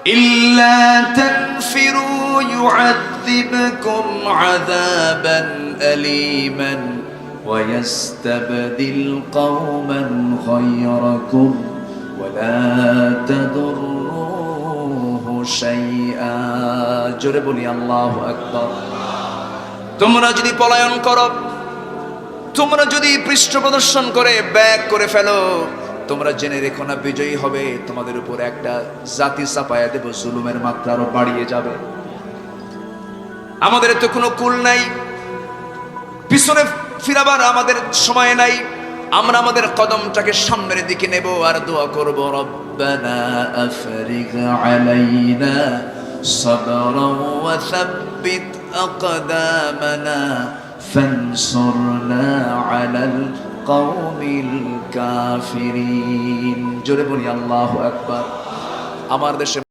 ইল্লা তানফিরু ইউআযিবকুম আযাবান আলীমান ওয়া ইস্তাবদিল কওমান গায়রাকুম ওয়া লা তাদুররুহু শাইআ। জোরে বলি আল্লাহু আকবার। তোমরা যদি পলায়ন করো, তোমরা যদি পৃষ্ঠ প্রদর্শন করে ব্যাক করে ফেলো, তোমরা জেনে রেখো না বিজয়ী হবে, তোমাদের উপর একটা জাতি চাপায়া দেব, জুলুমের মাত্রা আরো বাড়িয়ে যাবে। আমাদের তো কোনো কুল নাই, পিছনে ফিরাবার আমাদের সময় নাই। আমরা আমাদের কদমটাকে সামনের দিকে নেব আর দোয়া করব, রব্বানা আফরিগ আলাইনা সাবরান ওয়া সাব্বিত আকদামানা ফানসুরনা আলাল কওমিল কাফিরিন। জোরে বলি আল্লাহু আকবার। আমার দেশে